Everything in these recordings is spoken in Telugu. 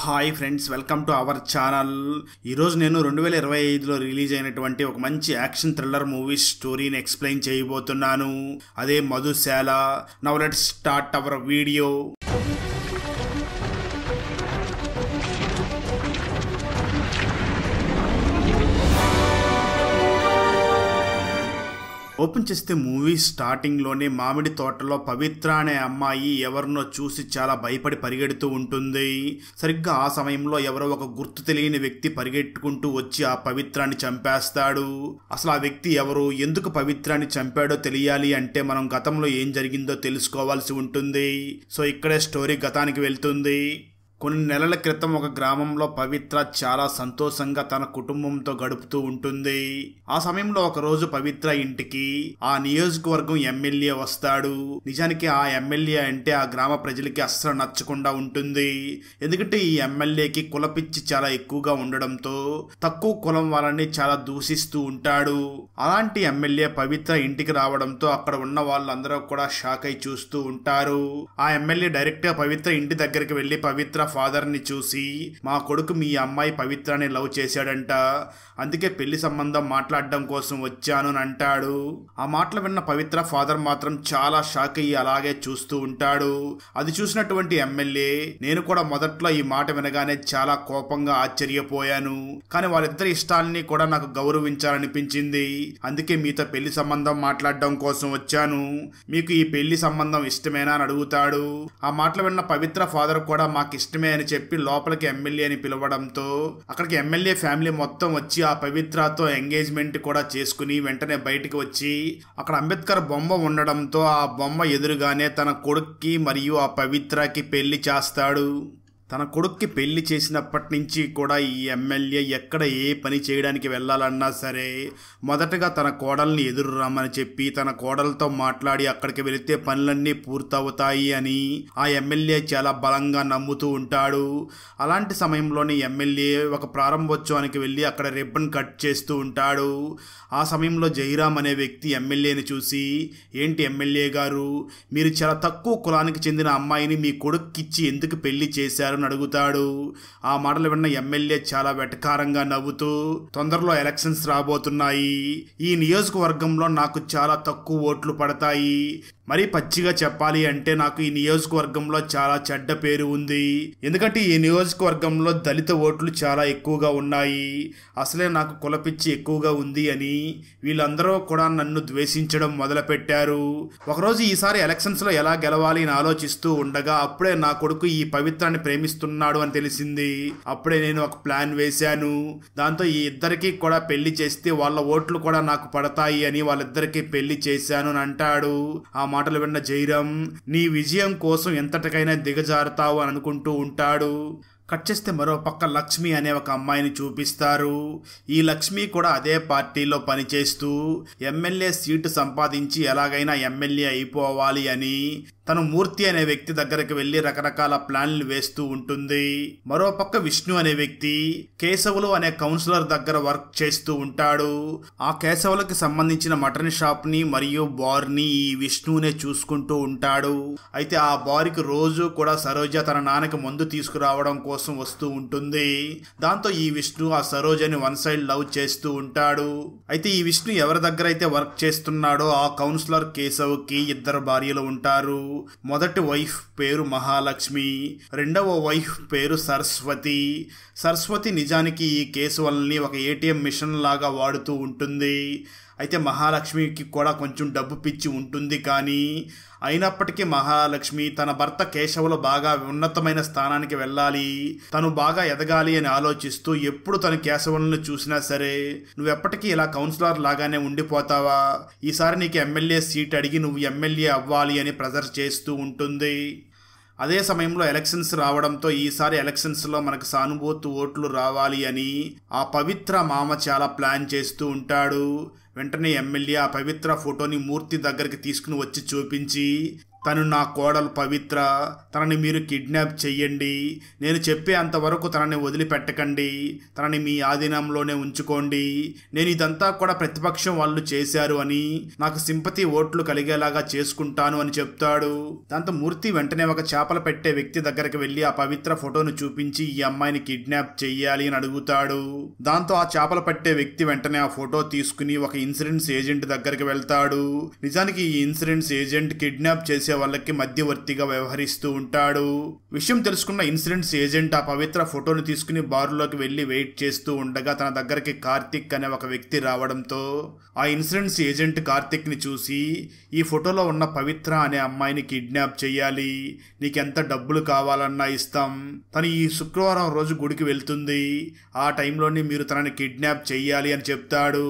Hi friends, welcome to our channel. ఈరోజు నేను 2025లో రిలీజ్ అయినటువంటి ఒక మంచి యాక్షన్ థ్రిల్లర్ మూవీ స్టోరీని ఎక్స్ప్లెయిన్ చేయబోతున్నాను. అదే Madhushala. Now let's start our video. Open చేస్తే మూవీ స్టార్టింగ్లోనే మామిడి తోటలో పవిత్ర అనే అమ్మాయి ఎవరినో చూసి చాలా భయపడి పరిగెడుతూ ఉంటుంది. సరిగ్గా ఆ సమయంలో ఎవరో ఒక గుర్తు తెలియని వ్యక్తి పరిగెట్టుకుంటూ వచ్చి ఆ పవిత్రాన్ని చంపేస్తాడు. అసలు ఆ వ్యక్తి ఎవరు, ఎందుకు పవిత్రాన్ని చంపాడో తెలియాలి అంటే మనం గతంలో ఏం జరిగిందో తెలుసుకోవాల్సి ఉంటుంది. సో ఇక్కడే స్టోరీ గతానికి వెళ్తుంది. కొన్ని నెలల క్రితం ఒక గ్రామంలో పవిత్ర చాలా సంతోషంగా తన కుటుంబంతో గడుపుతూ ఉంటుంది. ఆ సమయంలో ఒక రోజు పవిత్ర ఇంటికి ఆ నియోజకవర్గం ఎమ్మెల్యే వస్తాడు. నిజానికి ఆ ఎమ్మెల్యే అంటే ఆ గ్రామ ప్రజలకి అస్సలు నచ్చకుండా ఉంటుంది. ఎందుకంటే ఈ ఎమ్మెల్యేకి కులపిచ్చి చాలా ఎక్కువగా ఉండడంతో తక్కువ కులం వాళ్ళని చాలా దూషిస్తూ ఉంటాడు. అలాంటి ఎమ్మెల్యే పవిత్ర ఇంటికి రావడంతో అక్కడ ఉన్న వాళ్ళందరూ కూడా షాక్ అయి చూస్తూ ఉంటారు. ఆ ఎమ్మెల్యే డైరెక్ట్ గా పవిత్ర ఇంటి దగ్గరికి వెళ్లి పవిత్ర ఫాదర్ ని చూసి, మా కొడుకు మీ అమ్మాయి పవిత్రని లవ్ చేశాడంట, అందుకే పెళ్లి సంబంధం మాట్లాడడం కోసం వచ్చాను అని అంటాడు. ఆ మాటలు విన్న పవిత్ర ఫాదర్ మాత్రం చాలా షాక్ అయ్యి అలాగే చూస్తూ ఉంటాడు. అది చూసినటువంటి ఎమ్మెల్యే, నేను కూడా మొదట్లో ఈ మాట వినగానే చాలా కోపంగా ఆశ్చర్యపోయాను, కానీ వాళ్ళిద్దరి ఇష్టాలని కూడా నాకు గౌరవించాలనిపించింది, అందుకే మీతో పెళ్లి సంబంధం మాట్లాడడం కోసం వచ్చాను, మీకు ఈ పెళ్లి సంబంధం ఇష్టమేనా అని అడుగుతాడు. ఆ మాటలు విన్న పవిత్ర ఫాదర్ కూడా మాకు ఇష్టమే అని చెప్పి లోపలికి ఎమ్మెల్యేని పిలవడంతో అక్కడికి ఎమ్మెల్యే ఫ్యామిలీ మొత్తం వచ్చి ఆ పవిత్రతో ఎంగేజ్మెంట్ కూడా చేసుకుని వెంటనే బయటికి వచ్చి అక్కడ అంబేద్కర్ బొమ్మ ఉండడంతో ఆ బొమ్మ ఎదురుగానే తన కొడుక్కి మరియు ఆ పవిత్రకి పెళ్లి చేస్తాడు. తన కొడుక్కి పెళ్లి చేసినప్పటి నుంచి కూడా ఈ ఎమ్మెల్యే ఎక్కడ ఏ పని చేయడానికి వెళ్ళాలన్నా సరే మొదటగా తన కోడల్ని ఎదురు రమ్మని చెప్పి తన కోడలతో మాట్లాడి అక్కడికి వెళితే పనులన్నీ పూర్తవుతాయి అని ఆ ఎమ్మెల్యే చాలా బలంగా నమ్ముతూ ఉంటాడు. అలాంటి సమయంలోనే ఎమ్మెల్యే ఒక ప్రారంభోత్సవానికి వెళ్ళి అక్కడ రిబ్బన్ కట్ చేస్తూ ఉంటాడు. ఆ సమయంలో జయరాం అనే వ్యక్తి ఎమ్మెల్యేని చూసి, ఏంటి ఎమ్మెల్యే గారు, మీరు చాలా తక్కువ కులానికి చెందిన అమ్మాయిని మీ కొడుక్కిచ్చి ఎందుకు పెళ్లి చేశారు అని అడుగుతాడు. ఆ మాటలు విన్న ఎమ్మెల్యే చాలా వెటకారంగా నవ్వుతూ, తొందరలో ఎలక్షన్స్ రాబోతున్నాయి, ఈ నియోజకవర్గంలో నాకు చాలా తక్కువ ఓట్లు పడతాయి, మరీ పచ్చిగా చెప్పాలి అంటే నాకు ఈ నియోజకవర్గంలో చాలా చెడ్డ పేరు ఉంది, ఎందుకంటే ఈ నియోజకవర్గంలో దళిత ఓట్లు చాలా ఎక్కువగా ఉన్నాయి, అసలే నాకు కులపిచ్చి ఎక్కువగా ఉంది అని వీళ్ళందరూ కూడా నన్ను ద్వేషించడం మొదలుపెట్టారు. ఒకరోజు ఈసారి ఎలక్షన్స్ లో ఎలా గెలవాలి అని ఆలోచిస్తూ ఉండగా అప్పుడే నా కొడుకు ఈ పవిత్రాన్ని ప్రేమిస్తున్నాడు అని తెలిసింది. అప్పుడే నేను ఒక ప్లాన్ వేశాను, దాంతో ఈ ఇద్దరికి కూడా పెళ్లి చేస్తే వాళ్ళ ఓట్లు కూడా నాకు పడతాయి అని వాళ్ళిద్దరికి పెళ్లి చేశాను అని అంటాడు. ఆ మాటలు విన్న జయరాం, నీ విజయం కోసం ఎంతటికైనా దిగజారుతావు అని అనుకుంటూ ఉంటాడు. కట్ చేస్తే మరో పక్క లక్ష్మి అనే ఒక అమ్మాయిని చూపిస్తారు. ఈ లక్ష్మి కూడా అదే పార్టీలో పనిచేస్తూ ఎమ్మెల్యే సీటు సంపాదించి ఎలాగైనా ఎమ్మెల్యే అయిపోవాలి అని తను మూర్తి అనే వ్యక్తి దగ్గరికి వెళ్లి రకరకాల ప్లాన్లు వేస్తూ ఉంటుంది. మరోపక్క విష్ణు అనే వ్యక్తి కేశవులు అనే కౌన్సిలర్ దగ్గర వర్క్ చేస్తూ ఉంటాడు. ఆ కేశవులకి సంబంధించిన మటన్ షాప్ ని మరియు బార్ ని ఈ విష్ణునే చూసుకుంటూ ఉంటాడు. అయితే ఆ బార్కి రోజు కూడా సరోజ తన నాన్నకి మందు తీసుకురావడం కోసం వస్తూ ఉంటుంది. దాంతో ఈ విష్ణు ఆ సరోజని వన్ సైడ్ లవ్ చేస్తూ ఉంటాడు. అయితే ఈ విష్ణు ఎవరి దగ్గర అయితే వర్క్ చేస్తున్నాడో ఆ కౌన్సిలర్ కేశవ్కి ఇద్దరు భార్యలు ఉంటారు. మొదటి వైఫ్ పేరు మహాలక్ష్మి, రెండవ వైఫ్ పేరు సరస్వతి. సరస్వతి నిజానికి ఈ కేశవుల్ని ఒక ఏటీఎం మిషన్ లాగా వాడుతూ ఉంటుంది. అయితే మహాలక్ష్మికి కూడా కొంచెం డబ్బు పిచ్చి ఉంటుంది, కానీ అయినప్పటికీ మహాలక్ష్మి తన భర్త కేశవులు బాగా ఉన్నతమైన స్థానానికి వెళ్ళాలి, తను బాగా ఎదగాలి అని ఆలోచిస్తూ ఎప్పుడు తన కేశవులను చూసినా సరే, నువ్వెప్పటికీ ఇలా కౌన్సిలర్ లాగానే ఉండిపోతావా, ఈసారి నీకు ఎమ్మెల్యే సీట్ అడిగి నువ్వు ఎమ్మెల్యే అవ్వాలి అని ప్రెజర్ చేస్తూ ఉంటుంది. అదే సమయంలో ఎలక్షన్స్ రావడంతో ఈసారి ఎలక్షన్స్ లో మనకు సానుభూతి ఓట్లు రావాలి అని ఆ పవిత్ర మామ చాలా ప్లాన్ చేస్తూ ఉంటాడు. వెంటనే ఎమ్మెల్యే ఆ పవిత్ర ఫోటోని మూర్తి దగ్గరికి తీసుకుని వచ్చి చూపించి, తను నా కోడలు పవిత్ర, తనని మీరు కిడ్నాప్ చెయ్యండి, నేను చెప్పే అంతవరకు తనని వదిలిపెట్టకండి, తనని మీ ఆధీనంలోనే ఉంచుకోండి, నేను ఇదంతా కూడా ప్రతిపక్షం వాళ్ళు చేశారు అని, నాకు సింపతి ఓట్లు కలిగేలాగా చేసుకుంటాను అని చెప్తాడు. దాంతో మూర్తి వెంటనే ఒక చేపలు పెట్టే వ్యక్తి దగ్గరికి వెళ్ళి ఆ పవిత్ర ఫోటోను చూపించి ఈ అమ్మాయిని కిడ్నాప్ చెయ్యాలి అని అడుగుతాడు. దాంతో ఆ చేపలు పట్టే వ్యక్తి వెంటనే ఆ ఫోటో తీసుకుని ఒక ఇన్సూరెన్స్ ఏజెంట్ దగ్గరికి వెళ్తాడు. నిజానికి ఈ ఇన్సూరెన్స్ ఏజెంట్ కిడ్నాప్ చేసే వాళ్ళకి మధ్యవర్తిగా వ్యవహరిస్తూ ఉంటాడు. విషయం తెలుసుకున్న ఇన్సూరెన్స్ ఏజెంట్ ఆ పవిత్ర ఫోటోను తీసుకుని బారులోకి వెళ్లి వెయిట్ చేస్తూ ఉండగా తన దగ్గరికి కార్తిక్ అనే ఒక వ్యక్తి రావడంతో ఆ ఇన్సూరెన్స్ ఏజెంట్ కార్తిక్ ని చూసి, ఈ ఫోటోలో ఉన్న పవిత్ర అనే అమ్మాయిని కిడ్నాప్ చెయ్యాలి, నీకెంత డబ్బులు కావాలన్నా ఇస్తాం, తను ఈ శుక్రవారం రోజు గుడికి వెళ్తుంది, ఆ టైంలోనే మీరు తనని కిడ్నాప్ చెయ్యాలి అని చెప్తాడు.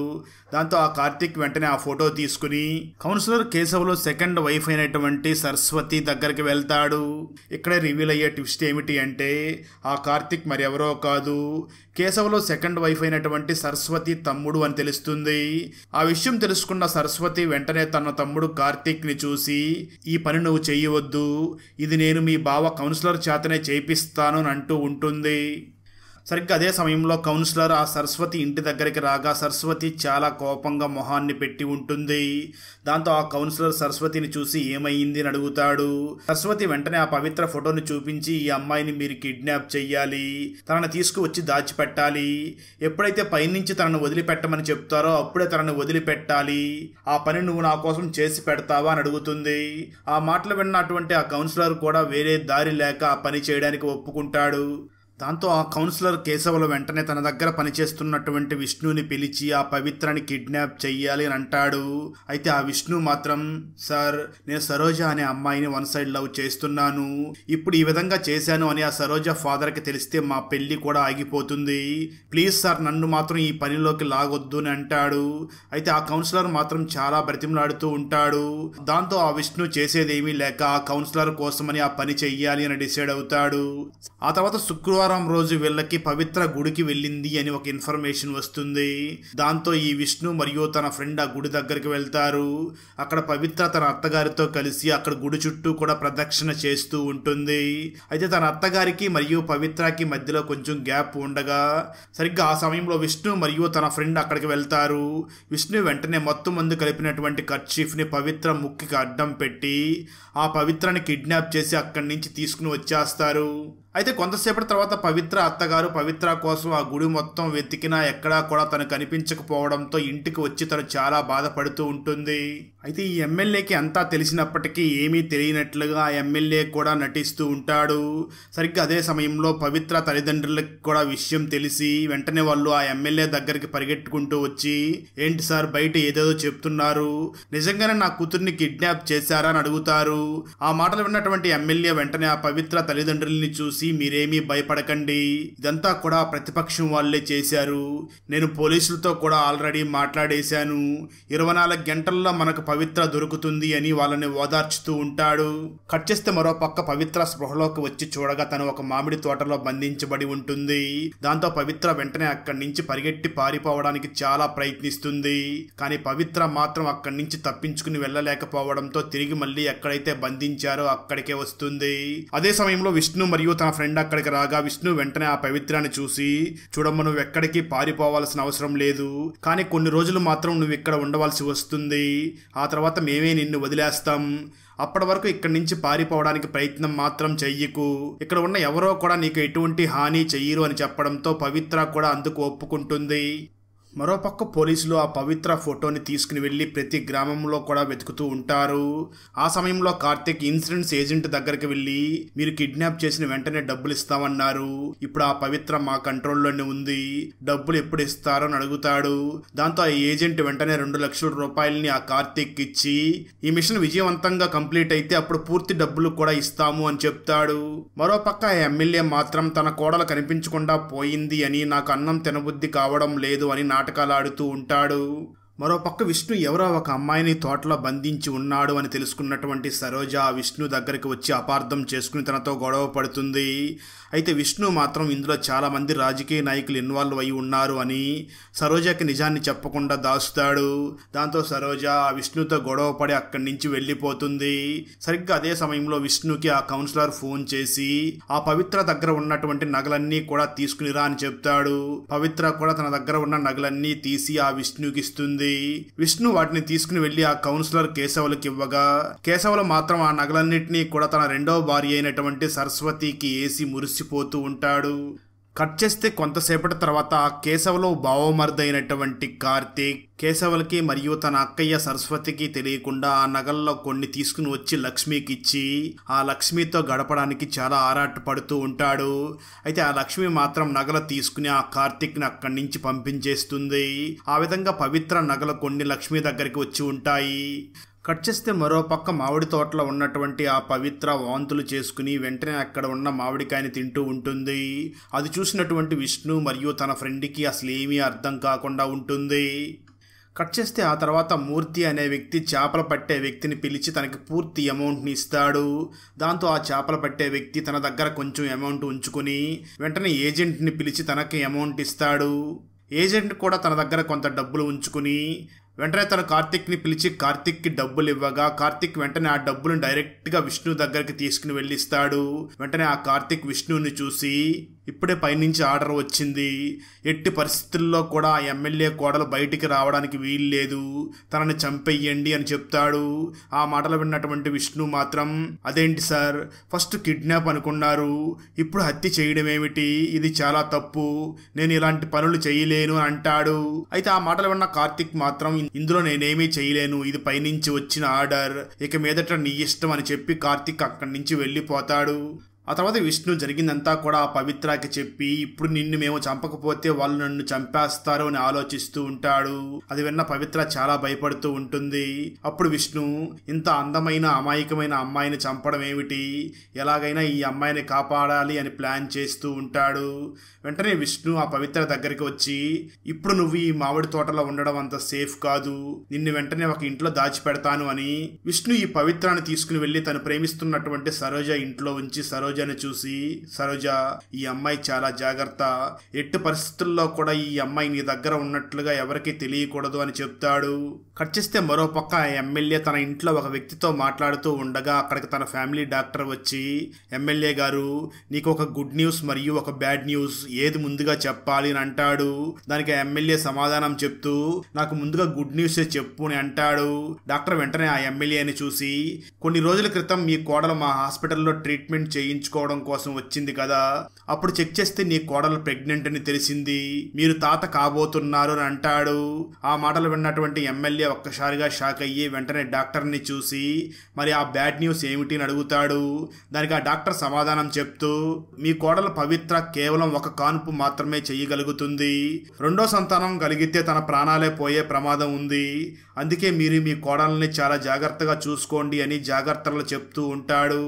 దాంతో ఆ కార్తిక్ వెంటనే ఆ ఫోటో తీసుకుని కౌన్సిలర్ కేశవ్లో సెకండ్ వైఫ్ అయినటువంటి సరస్వతి దగ్గరికి వెళ్తాడు. ఇక్కడే రివీల్ అయ్యే ట్విస్ట్ ఏమిటి అంటే ఆ కార్తిక్ మరి ఎవరో కాదు, కేశవ్లో సెకండ్ వైఫ్ అయినటువంటి సరస్వతి తమ్ముడు అని తెలుస్తుంది. ఆ విషయం తెలుసుకున్న సరస్వతి వెంటనే తన తమ్ముడు కార్తిక్ ని చూసి, ఈ పని నువ్వు చెయ్యవద్దు, ఇది నేను మీ బావ కౌన్సిలర్ చేతనే చేపిస్తాను అని అంటూ ఉంటుంది. సరిగ్గా అదే సమయంలో కౌన్సిలర్ ఆ సరస్వతి ఇంటి దగ్గరికి రాగా సరస్వతి చాలా కోపంగా మొహాన్ని పెట్టి ఉంటుంది. దాంతో ఆ కౌన్సిలర్ సరస్వతిని చూసి ఏమైంది అని అడుగుతాడు. సరస్వతి వెంటనే ఆ పవిత్ర ఫోటోని చూపించి, ఈ అమ్మాయిని మీరు కిడ్నాప్ చెయ్యాలి, తనని తీసుకువచ్చి దాచిపెట్టాలి, ఎప్పుడైతే పైనుంచి తనను వదిలిపెట్టమని చెప్తారో అప్పుడే తనను వదిలిపెట్టాలి, ఆ పని నువ్వు నా కోసం చేసి పెడతావా అని అడుగుతుంది. ఆ మాటలు విన్నటువంటి ఆ కౌన్సిలర్ కూడా వేరే దారి లేక ఆ పని చేయడానికి ఒప్పుకుంటాడు. దాంతో ఆ కౌన్సిలర్ కేశవులు వెంటనే తన దగ్గర పనిచేస్తున్నటువంటి విష్ణుని పిలిచి ఆ పవిత్రని కిడ్నాప్ చెయ్యాలి అని అంటాడు. అయితే ఆ విష్ణు మాత్రం, సార్ నేను సరోజ అనే అమ్మాయిని వన్ సైడ్ లవ్ చేస్తున్నాను, ఇప్పుడు ఈ విధంగా చేశాను అని ఆ సరోజ ఫాదర్కి తెలిస్తే మా పెళ్లి కూడా ఆగిపోతుంది, ప్లీజ్ సార్ నన్ను మాత్రం ఈ పనిలోకి లాగొద్దు అని అంటాడు. అయితే ఆ కౌన్సిలర్ మాత్రం చాలా బ్రతిమలాడుతూ ఉంటాడు. దాంతో ఆ విష్ణు చేసేదేమీ లేక ఆ కౌన్సిలర్ కోసమని ఆ పని చెయ్యాలి అని డిసైడ్ అవుతాడు. ఆ తర్వాత శుక్రవారం రోజు వీళ్ళకి పవిత్ర గుడికి వెళ్ళింది అని ఒక ఇన్ఫర్మేషన్ వస్తుంది. దాంతో ఈ విష్ణు మరియు తన ఫ్రెండ్ ఆ గుడి దగ్గరికి వెళ్తారు. అక్కడ పవిత్ర తన అత్తగారితో కలిసి అక్కడ గుడి చుట్టూ కూడా ప్రదక్షిణ చేస్తూ ఉంటుంది. అయితే తన అత్తగారికి మరియు పవిత్రకి మధ్యలో కొంచెం గ్యాప్ ఉండగా సరిగ్గా ఆ సమయంలో విష్ణు మరియు తన ఫ్రెండ్ అక్కడికి వెళ్తారు. విష్ణు వెంటనే మొత్తం మందు కలిపినటువంటి కర్చీఫ్ ని పవిత్ర ముక్కుకి అడ్డం పెట్టి ఆ పవిత్రని కిడ్నాప్ చేసి అక్కడి నుంచి తీసుకుని వచ్చేస్తారు. అయితే కొంతసేపటి తర్వాత పవిత్ర అత్తగారు పవిత్ర కోసం ఆ గుడి మొత్తం వెతికినా ఎక్కడా కూడా తను కనిపించకపోవడంతో ఇంటికి వచ్చి తను చాలా బాధపడుతూ ఉంటుంది. అయితే ఈ ఎమ్మెల్యేకి అంతా తెలిసినప్పటికీ ఏమీ తెలియనట్లుగా ఆ ఎమ్మెల్యే కూడా నటిస్తూ ఉంటాడు. సరిగ్గా అదే సమయంలో పవిత్ర తల్లిదండ్రులకు కూడా విషయం తెలిసి వెంటనే వాళ్ళు ఆ ఎమ్మెల్యే దగ్గరికి పరిగెట్టుకుంటూ వచ్చి, ఏంటి సార్ బయట ఏదేదో చెప్తున్నారు, నిజంగానే నా కూతుర్ని కిడ్నాప్ చేశారా అని అడుగుతారు. ఆ మాటలు విన్నటువంటి ఎమ్మెల్యే వెంటనే ఆ పవిత్ర తల్లిదండ్రుల్ని చూసి, మీరేమీ భయపడకండి, ఇదంతా కూడా ప్రతిపక్షం వాళ్ళే చేశారు, నేను పోలీసులతో కూడా ఆల్రెడీ మాట్లాడేశాను, 24 గంటల్లో మనకు పవిత్ర దొరుకుతుంది అని వాళ్ళని ఓదార్చుతూ ఉంటాడు. కట్ చేస్తే మరో పక్క పవిత్ర స్పృహలోకి వచ్చి చూడగా తను ఒక మామిడి తోటలో బంధించబడి ఉంటుంది. దాంతో పవిత్ర వెంటనే అక్కడి నుంచి పరిగెట్టి పారిపోవడానికి చాలా ప్రయత్నిస్తుంది. కానీ పవిత్ర మాత్రం అక్కడి నుంచి తప్పించుకుని వెళ్ళలేకపోవడంతో తిరిగి మళ్ళీ ఎక్కడైతే బంధించారో అక్కడికే వస్తుంది. అదే సమయంలో విష్ణు మరియు తన ఫ్రెండ్ అక్కడికి రాగా విష్ణు వెంటనే ఆ పవిత్రాన్ని చూసి, చూడమ్మ నువ్వు ఎక్కడికి పారిపోవాల్సిన అవసరం లేదు, కానీ కొన్ని రోజులు మాత్రం నువ్వు ఇక్కడ ఉండవలసి వస్తుంది, ఆ తర్వాత మేమే నిన్ను వదిలేస్తాం, అప్పటి వరకు ఇక్కడి నుంచి పారిపోవడానికి ప్రయత్నం మాత్రం చెయ్యకు, ఇక్కడ ఉన్న ఎవరో కూడా నీకు ఎటువంటి హాని చెయ్యరు అని చెప్పడంతో పవిత్ర కూడా అందుకు ఒప్పుకుంటుంది. మరోపక్క పోలీసులు ఆ పవిత్ర ఫోటోని తీసుకుని వెళ్ళి ప్రతి గ్రామంలో కూడా వెతుకుతూ ఉంటారు. ఆ సమయంలో కార్తిక్ ఇన్సూరెన్స్ ఏజెంట్ దగ్గరికి వెళ్ళి, మీరు కిడ్నాప్ చేసిన వెంటనే డబ్బులు ఇస్తామన్నారు, ఇప్పుడు ఆ పవిత్ర మా కంట్రోల్లోనే ఉంది, డబ్బులు ఎప్పుడు ఇస్తారో అని అడుగుతాడు. దాంతో ఆ ఏజెంట్ వెంటనే 2 లక్షల రూపాయలని ఆ కార్తిక్ ఇచ్చి, ఈ మిషన్ విజయవంతంగా కంప్లీట్ అయితే అప్పుడు పూర్తి డబ్బులు కూడా ఇస్తాము అని చెప్తాడు. మరోపక్క ఆ ఎమ్మెల్యే మాత్రం తన కోడలు కనిపించకుండా పోయింది అని, నాకు అన్నం తినబుద్ధి కావడం లేదు అని నాటకాలాడుతూ ఉంటాడు. మరోపక్క విష్ణు ఎవరో ఒక అమ్మాయిని తోటలో బంధించి ఉన్నాడు అని తెలుసుకున్నటువంటి సరోజ విష్ణు దగ్గరికి వచ్చి అపార్థం చేసుకుని తనతో గొడవ పడుతుంది. అయితే విష్ణు మాత్రం ఇందులో చాలామంది రాజకీయ నాయకులు ఇన్వాల్వ్ అయి ఉన్నారు అని సరోజకి నిజాన్ని చెప్పకుండా దాచుతాడు. దాంతో సరోజ విష్ణుతో గొడవ పడి అక్కడి నుంచి వెళ్ళిపోతుంది. సరిగ్గా అదే సమయంలో విష్ణుకి ఆ కౌన్సిలర్ ఫోన్ చేసి ఆ పవిత్ర దగ్గర ఉన్నటువంటి నగలన్నీ కూడా తీసుకునిరా అని చెప్తాడు. పవిత్ర కూడా తన దగ్గర ఉన్న నగలన్నీ తీసి ఆ విష్ణుకి ఇస్తుంది. విష్ణు వాటిని తీసుకుని వెళ్లి ఆ కౌన్సిలర్ కేశవులకి ఇవ్వగా కేశవులు మాత్రం ఆ నగలన్నింటినీ కూడా తన రెండవ భార్య అయినటువంటి సరస్వతికి వేసి మురిసిపోతూ ఉంటాడు. కట్ చేస్తే కొంతసేపటి తర్వాత కేశవులో బావమర్దైనటువంటి కార్తీక్ కేశవులకి మరియు తన అక్కయ్య సరస్వతికి తెలియకుండా ఆ నగల్లో కొన్ని తీసుకుని వచ్చి లక్ష్మికి ఇచ్చి ఆ లక్ష్మితో గడపడానికి చాలా ఆరాటపడుతూ ఉంటాడు. అయితే ఆ లక్ష్మి మాత్రం నగలు తీసుకుని ఆ కార్తీక్ని అక్కడి నుంచి పంపించేస్తుంది. ఆ విధంగా పవిత్ర నగలు కొన్ని లక్ష్మి దగ్గరికి వచ్చి ఉంటాయి. కట్ చేస్తే మరోపక్క మామిడి తోటలో ఉన్నటువంటి ఆ పవిత్ర వాంతులు చేసుకుని వెంటనే అక్కడ ఉన్న మామిడికాయని తింటూ ఉంటుంది. అది చూసినటువంటి విష్ణు మరియు తన ఫ్రెండ్కి అసలు ఏమీ అర్థం కాకుండా ఉంటుంది. కట్ చేస్తే ఆ తర్వాత మూర్తి అనే వ్యక్తి చేపలు పట్టే వ్యక్తిని పిలిచి తనకి పూర్తి అమౌంట్ని ఇస్తాడు. దాంతో ఆ చేపలు పట్టే వ్యక్తి తన దగ్గర కొంచెం అమౌంట్ ఉంచుకుని వెంటనే ఏజెంట్ని పిలిచి తనకి అమౌంట్ ఇస్తాడు. ఏజెంట్ కూడా తన దగ్గర కొంత డబ్బులు ఉంచుకుని వెంటనే తను కార్తిక్ని పిలిచి కార్తిక్కి డబ్బులు ఇవ్వగా కార్తిక్ వెంటనే ఆ డబ్బులను డైరెక్ట్గా విష్ణు దగ్గరికి తీసుకుని వెళ్ళిస్తాడు. వెంటనే ఆ కార్తిక్ విష్ణుని చూసి ఇప్పుడే పైనుంచి ఆర్డర్ వచ్చింది, ఎట్టి పరిస్థితుల్లో కూడా ఆ ఎమ్మెల్యే కోడలు బయటికి రావడానికి వీల్లేదు, తనని చంపేయండి అని చెప్తాడు. ఆ మాటలు విన్నటువంటి విష్ణు మాత్రం అదేంటి సార్, ఫస్ట్ కిడ్నాప్ అనుకున్నారు, ఇప్పుడు హత్య చేయడం ఏమిటి, ఇది చాలా తప్పు, నేను ఇలాంటి పనులు చేయలేను అంటాడు. అయితే ఆ మాటలు విన్న కార్తిక్ మాత్రం ఇందులో నేనేమీ చేయలేను, ఇది పైనుంచి వచ్చిన ఆర్డర్, ఇక మీదట నీ ఇష్టం అని చెప్పి కార్తిక్ అక్కడి నుంచి వెళ్ళిపోతాడు. ఆ తర్వాత విష్ణు జరిగిందంతా కూడా ఆ పవిత్రకి చెప్పి ఇప్పుడు నిన్ను మేము చంపకపోతే వాళ్ళు నన్ను చంపేస్తారు అని ఆలోచిస్తూ ఉంటాడు. అది విన్న పవిత్ర చాలా భయపడుతూ ఉంటుంది. అప్పుడు విష్ణు ఇంత అందమైన అమాయకమైన అమ్మాయిని చంపడం ఏమిటి, ఎలాగైనా ఈ అమ్మాయిని కాపాడాలి అని ప్లాన్ చేస్తూ ఉంటాడు. వెంటనే విష్ణు ఆ పవిత్ర దగ్గరికి వచ్చి ఇప్పుడు నువ్వు ఈ మామిడి తోటలో ఉండడం అంత సేఫ్ కాదు, నిన్ను వెంటనే ఒక ఇంట్లో దాచిపెడతాను అని విష్ణు ఈ పవిత్రాన్ని తీసుకుని వెళ్లి తను ప్రేమిస్తున్నటువంటి సరోజ ఇంట్లో ఉంచి సరోజని చూసి సరోజ ఈ అమ్మాయి చాలా జాగ్రత్త, ఎట్టి పరిస్థితుల్లో కూడా ఈ అమ్మాయి నీ దగ్గర ఉన్నట్లుగా ఎవరికీ తెలియకూడదు అని చెప్తాడు. కట్ చేస్తే మరోపక్క ఆ ఎమ్మెల్యే తన ఇంట్లో ఒక వ్యక్తితో మాట్లాడుతూ ఉండగా అక్కడికి తన ఫ్యామిలీ డాక్టర్ వచ్చి ఎమ్మెల్యే గారు నీకు ఒక గుడ్ న్యూస్ మరియు ఒక బ్యాడ్ న్యూస్, ఏది ముందుగా చెప్పాలి అని అంటాడు. దానికి ఆ ఎమ్మెల్యే సమాధానం చెప్తూ నాకు ముందుగా గుడ్ న్యూస్ చెప్పు అని అంటాడు. డాక్టర్ వెంటనే ఆ ఎమ్మెల్యేని చూసి కొన్ని రోజుల క్రితం మీ కోడలు మా హాస్పిటల్లో ట్రీట్మెంట్ చేయించుకోవడం కోసం వచ్చింది కదా, అప్పుడు చెక్ చేస్తే నీ కోడలు ప్రెగ్నెంట్ అని తెలిసింది, మీరు తాత కాబోతున్నారు అని అంటాడు. ఆ మాటలు విన్నటువంటి ఎమ్మెల్యే ఒక్కసారిగా షాక్ అయ్యి వెంటనే డాక్టర్ని చూసి మరి ఆ బ్యాడ్ న్యూస్ ఏమిటి అని అడుగుతాడు. దానికి ఆ డాక్టర్ సమాధానం చెప్తూ మీ కోడలు పవిత్ర కేవలం ఒక కాన్పు మాత్రమే చేయగలుగుతుంది, రెండో సంతానం కలిగితే తన ప్రాణాలే పోయే ప్రమాదం ఉంది, అందుకే మీరు మీ కోడల్ని చాలా జాగ్రత్తగా చూసుకోండి అని జాగ్రత్తలు చెప్తూ ఉంటాడు.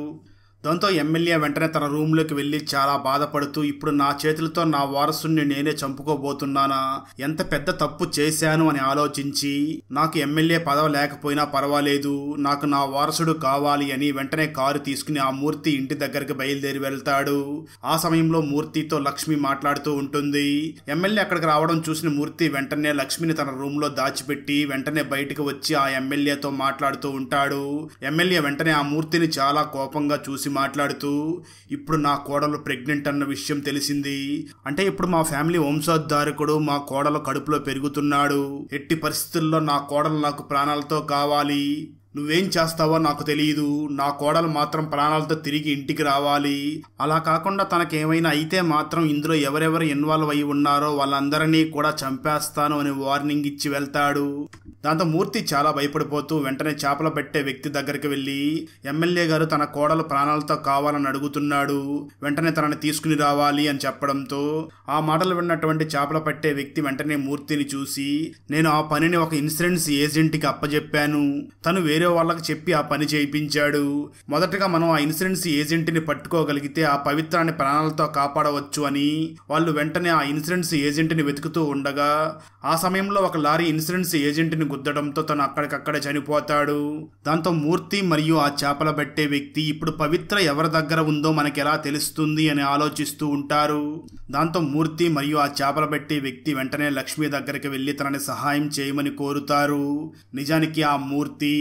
దాంతో ఎమ్మెల్యే వెంటనే తన రూమ్లోకి వెళ్ళి చాలా బాధపడుతూ ఇప్పుడు నా చేతులతో నా వారసుని నేనే చంపుకోబోతున్నానా, ఎంత పెద్ద తప్పు చేశాను అని ఆలోచించి నాకు ఎమ్మెల్యే పదవి లేకపోయినా పర్వాలేదు, నాకు నా వారసుడు కావాలి అని వెంటనే కారు తీసుకుని ఆ మూర్తి ఇంటి దగ్గరికి బయలుదేరి వెళ్తాడు. ఆ సమయంలో మూర్తితో లక్ష్మి మాట్లాడుతూ ఉంటుంది. ఎమ్మెల్యే అక్కడికి రావడం చూసిన మూర్తి వెంటనే లక్ష్మిని తన రూమ్ లో దాచిపెట్టి వెంటనే బయటకు వచ్చి ఆ ఎమ్మెల్యేతో మాట్లాడుతూ ఉంటాడు. ఎమ్మెల్యే వెంటనే ఆ మూర్తిని చాలా కోపంగా చూసి మాట్లాడుతూ ఇప్పుడు నా కోడలు ప్రెగ్నెంట్ అన్న విషయం తెలిసింది, అంటే ఇప్పుడు మా ఫ్యామిలీ వంశోద్ధారకుడు మా కోడలు కడుపులో పెరుగుతున్నాడు, ఎట్టి పరిస్థితుల్లో నా కోడలు నాకు ప్రాణాలతో కావాలి, నువ్వేం చేస్తావో నాకు తెలియదు, నా కోడలు మాత్రం ప్రాణాలతో తిరిగి ఇంటికి రావాలి, అలా కాకుండా తనకేమైనా అయితే మాత్రం ఇందులో ఎవరెవరు ఇన్వాల్వ్ అయి ఉన్నారో వాళ్ళందరినీ కూడా చంపేస్తాను అని వార్నింగ్ ఇచ్చి వెళ్తాడు. దాంతో మూర్తి చాలా భయపడిపోతూ వెంటనే చేపలు పెట్టే వ్యక్తి దగ్గరికి వెళ్ళి ఎమ్మెల్యే గారు తన కోడలు ప్రాణాలతో కావాలని అడుగుతున్నాడు, వెంటనే తనని తీసుకుని రావాలి అని చెప్పడంతో ఆ మాటలు విన్నటువంటి చేపలు పట్టే వ్యక్తి వెంటనే మూర్తిని చూసి నేను ఆ పనిని ఒక ఇన్సూరెన్స్ ఏజెంట్కి అప్పజెప్పాను, తను వేరే వేరే వాళ్ళకి చెప్పి ఆ పని చేయించాడు. మొదటగా మనం ఆ ఇన్సూరెన్స్ ఏజెంట్ని పట్టుకోగలిగితే ఆ పవిత్రాన్ని ప్రాణాలతో కాపాడవచ్చు అని వాళ్ళు వెంటనే ఆ ఇన్సూరెన్స్ ఏజెంట్ని వెతుకుతూ ఉండగా ఆ సమయంలో ఒక లారీ ఇన్సూరెన్స్ ఏజెంట్ని గుద్దడంతో తను అక్కడికక్కడే చనిపోతాడు. దాంతో మూర్తి మరియు ఆ చేపల పట్టే వ్యక్తి ఇప్పుడు పవిత్ర ఎవరి దగ్గర ఉందో మనకి ఎలా తెలుస్తుంది అని ఆలోచిస్తూ ఉంటారు. దాంతో మూర్తి మరియు ఆ చేపల పట్టే వ్యక్తి వెంటనే లక్ష్మి దగ్గరికి వెళ్లి తనని సహాయం చేయమని కోరుతారు. నిజానికి ఆ మూర్తి,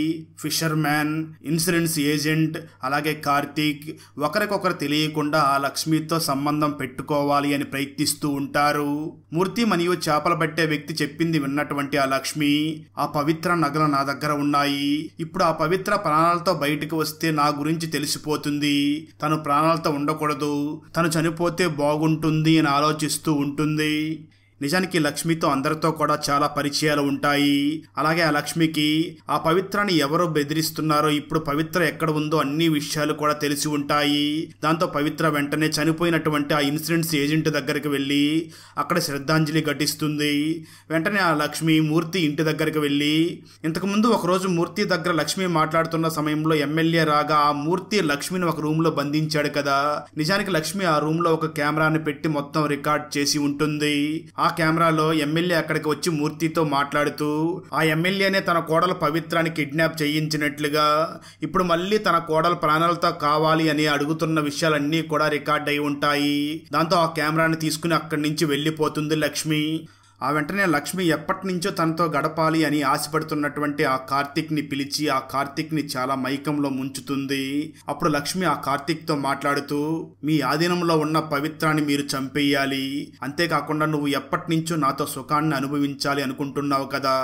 ఫిషర్ మ్యాన్, ఇన్సూరెన్స్ ఏజెంట్ అలాగే కార్తీక్ ఒకరికొకరు తెలియకుండా ఆ లక్ష్మితో సంబంధం పెట్టుకోవాలి అని ప్రయత్నిస్తూ ఉంటారు. మూర్తి మరియు చేపల పట్టే వ్యక్తి చెప్పింది విన్నటువంటి ఆ లక్ష్మి, ఆ పవిత్ర నగలు నా దగ్గర ఉన్నాయి, ఇప్పుడు ఆ పవిత్ర ప్రాణాలతో బయటకు వస్తే నా గురించి తెలిసిపోతుంది, తను ప్రాణాలతో ఉండకూడదు, తను చనిపోతే బాగుంటుంది అని ఆలోచిస్తూ ఉంటుంది. నిజానికి లక్ష్మితో అందరితో కూడా చాలా పరిచయాలు ఉంటాయి. అలాగే ఆ లక్ష్మికి ఆ పవిత్రాన్ని ఎవరో బెదిరిస్తున్నారో, ఇప్పుడు పవిత్ర ఎక్కడ ఉందో అన్ని విషయాలు కూడా తెలిసి ఉంటాయి. దాంతో పవిత్ర వెంటనే చనిపోయినటువంటి ఆ ఇన్సూరెన్స్ ఏజెంట్ దగ్గరికి వెళ్ళి అక్కడ శ్రద్ధాంజలి ఘటిస్తుంది. వెంటనే ఆ లక్ష్మి మూర్తి ఇంటి దగ్గరికి వెళ్ళి, ఇంతకుముందు ఒకరోజు మూర్తి దగ్గర లక్ష్మి మాట్లాడుతున్న సమయంలో ఎమ్మెల్యే రాగా ఆ మూర్తి లక్ష్మిని ఒక రూమ్ లో బంధించాడు కదా. నిజానికి లక్ష్మి ఆ రూమ్ లో ఒక కెమెరాని పెట్టి మొత్తం రికార్డ్ చేసి ఉంటుంది. ఆ కెమెరాలో ఎమ్మెల్యే అక్కడికి వచ్చి మూర్తితో మాట్లాడుతూ ఆ ఎమ్మెల్యేనే తన కోడలు పవిత్రాన్ని కిడ్నాప్ చేయించినట్లుగా, ఇప్పుడు మళ్ళీ తన కోడలు ప్రాణాలతో కావాలి అని అడుగుతున్న విషయాలన్నీ కూడా రికార్డ్ అయి ఉంటాయి. దాంతో ఆ కెమెరాని తీసుకుని అక్కడి నుంచి వెళ్ళిపోతుంది లక్ష్మి. ఆ వెంటనే లక్ష్మి ఎప్పటి నుంచో తనతో గడపాలి అని ఆశపడుతున్నటువంటి ఆ కార్తీక్ని పిలిచి ఆ కార్తీక్ని చాలా మైకంలో ముంచుతుంది. అప్పుడు లక్ష్మి ఆ కార్తీక్తో మాట్లాడుతూ, మీ ఆధీనంలో ఉన్న పవిత్రాన్ని మీరు చంపేయాలి, అంతేకాకుండా నువ్వు ఎప్పటి నుంచో నాతో సుఖాన్ని అనుభవించాలి అనుకుంటున్నావు కదా,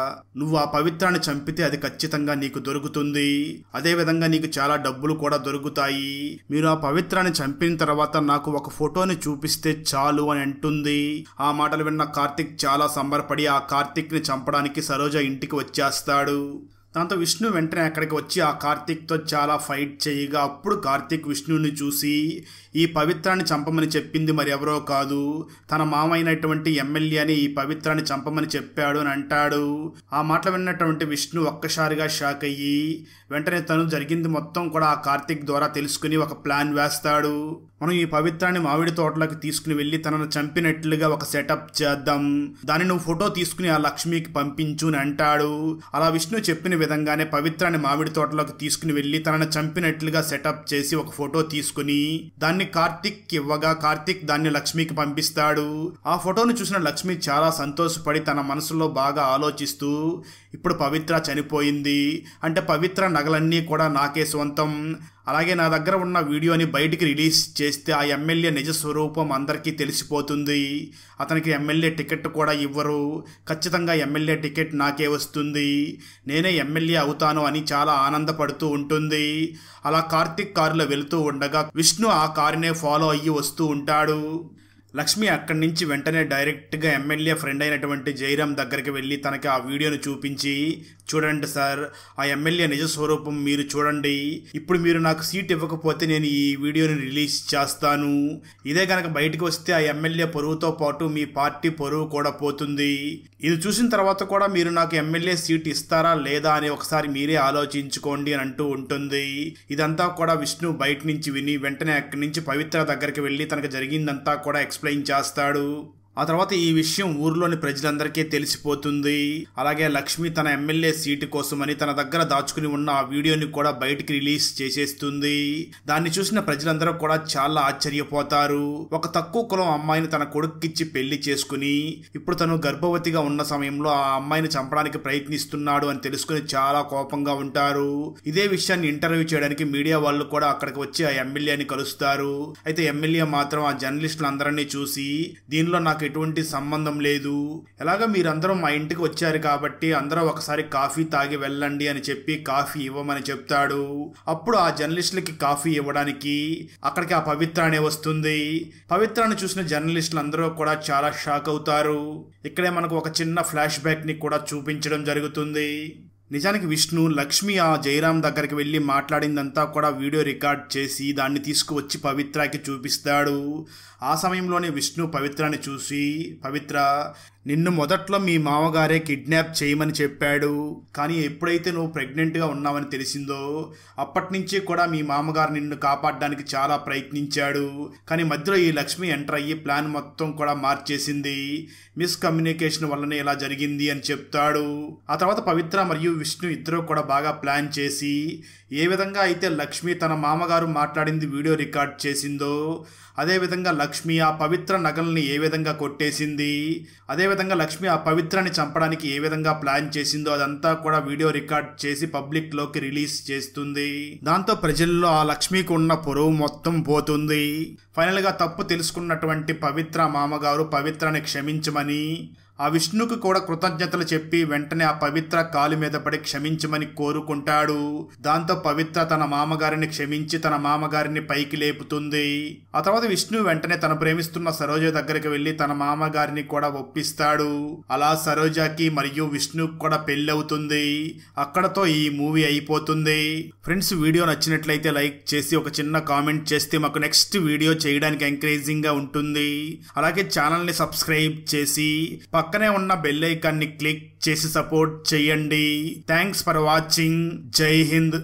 నువ్వు ఆ పవిత్రాన్ని చంపితే అది ఖచ్చితంగా నీకు దొరుకుతుంది, అదేవిధంగా నీకు చాలా డబ్బులు కూడా దొరుకుతాయి, మీరు ఆ పవిత్రాన్ని చంపిన తర్వాత నాకు ఒక ఫోటోని చూపిస్తే చాలు అని అంటుంది. ఆ మాటలు విన్న కార్తీక్ చాలా సంబరపడి ఆ కార్తీక్ ని చంపడానికి సరోజ ఇంటికి వచ్చేస్తాడు. దాంతో విష్ణు వెంటనే అక్కడికి వచ్చి ఆ కార్తీక్తో చాలా ఫైట్ చేయగా అప్పుడు కార్తీక్ విష్ణుని చూసి, ఈ పవిత్రాన్ని చంపమని చెప్పింది మరి ఎవరో కాదు, తన మామైనటువంటి ఎమ్మెల్యేని ఈ పవిత్రాన్ని చంపమని చెప్పాడు అని అంటాడు. ఆ మాటలు విన్నటువంటి విష్ణు ఒక్కసారిగా షాక్ అయ్యి వెంటనే తను జరిగింది మొత్తం కూడా ఆ కార్తీక్ ద్వారా తెలుసుకుని ఒక ప్లాన్ వేస్తాడు. మనం ఈ పవిత్రాన్ని మామిడి తోటలోకి తీసుకుని వెళ్ళి తనను చంపినట్లుగా ఒక సెటప్ చేద్దాం, దాన్ని నువ్వు ఫోటో తీసుకుని ఆ లక్ష్మికి పంపించు అని అంటాడు. అలా విష్ణు చెప్పిన విధంగానే పవిత్రాన్ని మామిడి తోటలోకి తీసుకుని వెళ్ళి తనను చంపినట్లుగా సెటప్ చేసి ఒక ఫోటో తీసుకుని దాన్ని కార్తీక్ ఇవ్వగా కార్తీక్ దాన్ని లక్ష్మికి పంపిస్తాడు. ఆ ఫోటోను చూసిన లక్ష్మి చాలా సంతోషపడి తన మనసులో బాగా ఆలోచిస్తూ, ఇప్పుడు పవిత్ర చనిపోయింది అంటే పవిత్ర నగలన్నీ కూడా నాకే సొంతం, అలాగే నా దగ్గర ఉన్న వీడియోని బయటికి రిలీజ్ చేస్తే ఆ ఎమ్మెల్యే నిజ స్వరూపం అందరికీ తెలిసిపోతుంది, అతనికి ఎమ్మెల్యే టికెట్ కూడా ఇవ్వరు, ఖచ్చితంగా ఎమ్మెల్యే టికెట్ నాకే వస్తుంది, నేనే ఎమ్మెల్యే అవుతాను అని చాలా ఆనందపడుతూ ఉంటుంది. అలా కార్తీక్ కారులో వెళుతూ ఉండగా విష్ణు ఆ కారునే ఫాలో అయ్యి వస్తూ ఉంటాడు. లక్ష్మి అక్కడి నుంచి వెంటనే డైరెక్ట్గా ఎమ్మెల్యే ఫ్రెండ్ అయినటువంటి జయరాం దగ్గరికి వెళ్ళి తనకి ఆ వీడియోను చూపించి, చూడండి సార్, ఆ ఎమ్మెల్యే నిజ స్వరూపం మీరు చూడండి, ఇప్పుడు మీరు నాకు సీట్ ఇవ్వకపోతే నేను ఈ వీడియోని రిలీజ్ చేస్తాను, ఇదే కనుక బయటకు వస్తే ఆ ఎమ్మెల్యే పరువుతో పాటు మీ పార్టీ పరువు కూడా పోతుంది, ఇది చూసిన తర్వాత కూడా మీరు నాకు ఎమ్మెల్యే సీట్ ఇస్తారా లేదా అని ఒకసారి మీరే ఆలోచించుకోండి అని అంటూ ఉంటుంది. ఇదంతా కూడా విష్ణు బయట నుంచి విని వెంటనే అక్కడి నుంచి పవిత్ర దగ్గరికి వెళ్ళి తనకు జరిగిందంతా కూడా ఎక్స్ప్లెయిన్ చేస్తాడు. ఆ తర్వాత ఈ విషయం ఊర్లోని ప్రజలందరికీ తెలిసిపోతుంది. అలాగే లక్ష్మి తన ఎమ్మెల్యే సీటు కోసమని తన దగ్గర దాచుకుని ఉన్న ఆ వీడియోని కూడా బయటికి రిలీజ్ చేసేస్తుంది. దాన్ని చూసిన ప్రజలందరూ కూడా చాలా ఆశ్చర్యపోతారు. ఒక తక్కువ కులం అమ్మాయిని తన కొడుక్కిచ్చి పెళ్లి చేసుకుని ఇప్పుడు తను గర్భవతిగా ఉన్న సమయంలో ఆ అమ్మాయిని చంపడానికి ప్రయత్నిస్తున్నాడు అని తెలుసుకుని చాలా కోపంగా ఉంటారు. ఇదే విషయాన్ని ఇంటర్వ్యూ చేయడానికి మీడియా వాళ్ళు కూడా అక్కడికి వచ్చి ఆ ఎమ్మెల్యేని కలుస్తారు. అయితే ఎమ్మెల్యే మాత్రం ఆ జర్నలిస్టులందరినీ చూసి, దీనిలో నాకు ఎటువంటి సంబంధం లేదు, ఎలాగ మీరందరూ మా ఇంటికి వచ్చారు కాబట్టి అందరూ ఒకసారి కాఫీ తాగి వెళ్ళండి అని చెప్పి కాఫీ ఇవ్వమని చెప్తాడు. అప్పుడు ఆ జర్నలిస్టులకి కాఫీ ఇవ్వడానికి అక్కడికి ఆ పవిత్ర అనే వస్తుంది. పవిత్రను చూసిన జర్నలిస్టులు అందరూ కూడా చాలా షాక్ అవుతారు. ఇక్కడే మనకు ఒక చిన్న ఫ్లాష్ బ్యాక్ ని కూడా చూపించడం జరుగుతుంది. నిజానికి విష్ణు లక్ష్మి ఆ జయరాం దగ్గరికి వెళ్ళి మాట్లాడిందంతా కూడా వీడియో రికార్డ్ చేసి దాన్ని తీసుకువచ్చి పవిత్రకి చూపిస్తాడు. ఆ సమయంలోనే విష్ణు పవిత్రని చూసి, పవిత్ర, నిన్ను మొదట్లో మీ మామగారే కిడ్నాప్ చేయమని చెప్పాడు, కానీ ఎప్పుడైతే నువ్వు ప్రెగ్నెంట్గా ఉన్నావని తెలిసిందో అప్పటి నుంచి కూడా మీ మామగారు నిన్ను కాపాడడానికి చాలా ప్రయత్నించాడు. కానీ మధ్యలో ఈ లక్ష్మి ఎంటర్ అయ్యి ప్లాన్ మొత్తం కూడా మార్చేసింది. మిస్కమ్యూనికేషన్ వల్లనే ఇలా జరిగింది అని చెప్తాడు. ఆ తర్వాత పవిత్ర మరియు విష్ణు ఇద్దరు కూడా బాగా ప్లాన్ చేసి ఏ విధంగా అయితే లక్ష్మి తన మామగారు మాట్లాడింది వీడియో రికార్డ్ చేసిందో అదేవిధంగా లక్ష్మి ఆ పవిత్ర నగల్ని ఏ విధంగా కొట్టేసింది, అదేవిధంగా లక్ష్మి ఆ పవిత్రని చంపడానికి ఏ విధంగా ప్లాన్ చేసిందో అదంతా కూడా వీడియో రికార్డ్ చేసి పబ్లిక్ లోకి రిలీజ్ చేస్తుంది. దాంతో ప్రజల్లో ఆ లక్ష్మికి ఉన్న పొరుగు మొత్తం పోతుంది. ఫైనల్ గా తప్పు తెలుసుకున్నటువంటి పవిత్ర మామగారు పవిత్రని క్షమించమని ఆ విష్ణుకు కూడా కృతజ్ఞతలు చెప్పి వెంటనే ఆ పవిత్ర కాలు మీద పడి క్షమించమని కోరుకుంటాడు. దాంతో పవిత్ర తన మామగారిని క్షమించి తన మామగారిని పైకి లేపుతుంది. ఆ తర్వాత విష్ణు వెంటనే తను ప్రేమిస్తున్న సరోజ దగ్గరికి వెళ్లి తన మామగారిని కూడా ఒప్పిస్తాడు. అలా సరోజకి మరియు విష్ణుకు కూడా పెళ్లి అవుతుంది. అక్కడతో ఈ మూవీ అయిపోతుంది. ఫ్రెండ్స్, వీడియో నచ్చినట్లయితే లైక్ చేసి ఒక చిన్న కామెంట్ చేస్తే మాకు నెక్స్ట్ వీడియో చేయడానికి ఎంకరేజింగ్ గా ఉంటుంది. అలాగే ఛానల్ ని సబ్స్క్రైబ్ చేసి పక్కనే ఉన్న బెల్ ఐకాన్ ని క్లిక్ చేసి సపోర్ట్ చేయండి. Thanks for watching. జై హింద్.